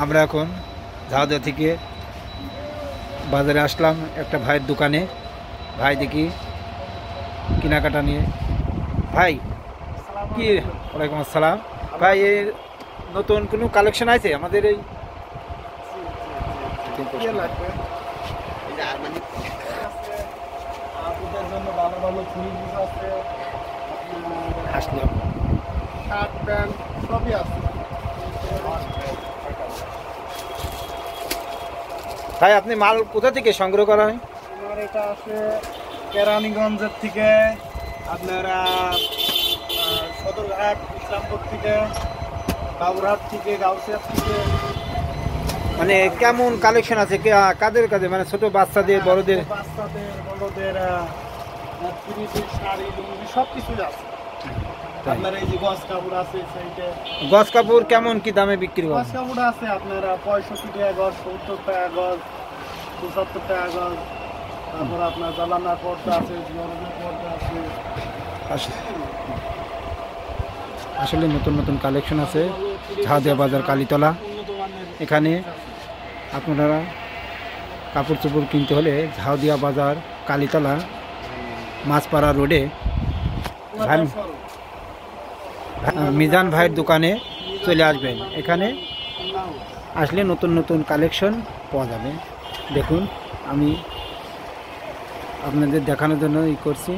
আমরা এখন ঝাউদা থেকে বাজারে আসলাম একটা ভাইয়ের দোকানে। ভাই দেখি কেনাকাটা নিয়ে। ভাই কি? ওয়ালাইকুম আসসালাম। ভাই এর নতুন কোনো কালেকশন আছে আমাদের? এই আসলাম শার্ট প্যান্ট সবই আছে। ভাই আপনি মাল কোথা থেকে সংগ্রহ করা হয়? আমার এটা আছে কেরানীগঞ্জের থেকে, আপনারা সদরঘাট ইসলামপুর থেকে, বাবুরহাট থেকে, গাউসিয়া থেকে। মানে কেমন কালেকশন আছে? কাদের কাছে? মানে ছোট বাচ্চাদের, বড়দের? বাচ্চাদের, বড়দের, শাড়ি, লুঙ্গি সব কিছুই আছে। আপনার এই যে গজ কাপড় আছে সাইডে। গজ কাপড় কেমন কি দামে বিক্রি হয়? গজ কাপড় আছে আপনারা 65 টাকা গজ, 70 টাকা গজ, 75 টাকা গজ। তারপর আপনার জালানা পর্দা আছে, জরুরি পর্দা আছে। আসলে নতুন নতুন কালেকশন আছে ঝাউদিয়া বাজার কালীতলা। এখানে আপনারা কাপড় চোপড় কিনতে হলে ঝাউদিয়া বাজার কালীতলা মাছপাড়া রোডে মিজান ভাইয়ের দোকানে চলে আসবেন। এখানে আসলে নতুন নতুন কালেকশন পাওয়া যাবে। দেখুন আমি আপনাদের দেখানোর জন্য করছি।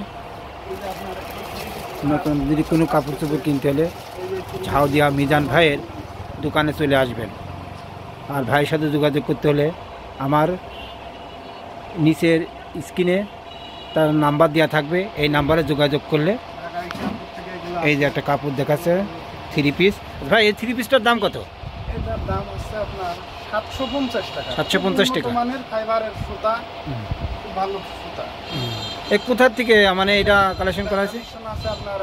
নতুন যদি কোনো কাপড় চোপড় কিনতে হলে ঝাউদিয়া মিজান ভাইয়ের দোকানে চলে আসবেন। আর ভাইয়ের সাথে যোগাযোগ করতে হলে আমার নিচের স্ক্রিনে তার নাম্বার দেওয়া থাকবে। এই নাম্বারে যোগাযোগ করলে এই যে একটা কাপড় দেখাচ্ছে 3 পিস। ভাই এই 3 পিসটার দাম কত? এটার দাম হচ্ছে আপনার 750 টাকা। 750 টাকা। মানের ফাইবারের সুতা, খুব ভালো সুতা। এক কোথার থেকে মানে এটা কালেকশন করা আছে? আছে আপনার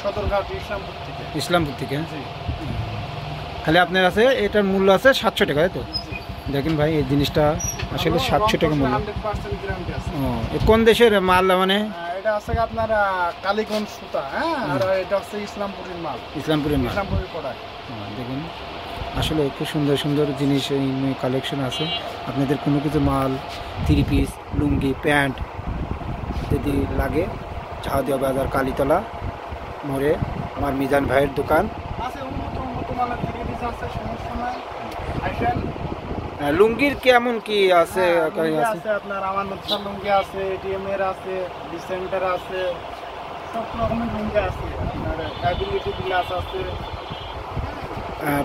সদরঘাট ইসলামপুর থেকে। ইসলামপুর থেকে খালি আপনার আছে। এটার মূল্য আছে 700 টাকা, তাই তো? দেখেন ভাই এই জিনিসটা আসলে 700 টাকা মূল্য। 100% গ্যারান্টি আছে। কোন দেশের মাল? মানে এটা আছে আপনার কালীগঞ্জ সুতা, হ্যাঁ। আর এটা হচ্ছে ইসলামপুরের মাল। ইসলামপুরের মাল, ইসলামপুরের প্রোডাক্ট। দেখুন আসলে খুব সুন্দর সুন্দর জিনিস এই কালেকশন আছে। আপনাদের কোনো কিছু মাল 3 পিস, লুঙ্গি, প্যান্ট যদি লাগে ঝাউদিয়া বাজার কালীতলা মোড়ে আমার মিজান ভাইয়ের দোকান। আছে উন্নত মানের 3 পিস আছে, সমস্যা নাই। আসেন। লুঙ্গির কেমন কি আছে? আছে আপনার আমার নকশা লুঙ্গি আছে, এটিএম এর আছে, ডিসেন্টার আছে, সব রকমের লুঙ্গি আছে। আপনার অ্যাবিলিটি গ্লাস আছে।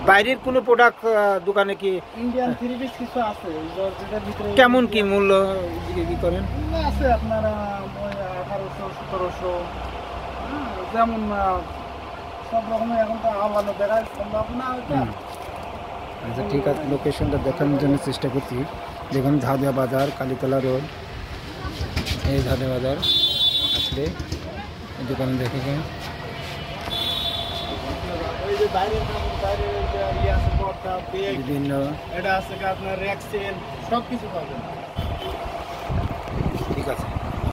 বাইরের কোনো প্রোডাক্ট দোকানে কি ইন্ডিয়ান 3 পিস কিছু আছে যেটার ভিতরে কেমন কি মূল্য বিক্রি করেন? আছে আপনার 1800, 1700, যেমন সব রকমের। এখন তো আলাদা দেখায় সম্ভব না ওইটা। আচ্ছা ঠিক আছে, লোকেশনটা দেখানোর জন্য চেষ্টা করছি। দেখুন ঝাউদিয়া বাজার কালীতলা রোড, এই ঝাউদিয়া বাজার আসলে এই দোকানে দেখে বিভিন্ন এটা আছে আপনার র্যাকসেল সব কিছু পাবেন। ঠিক আছে।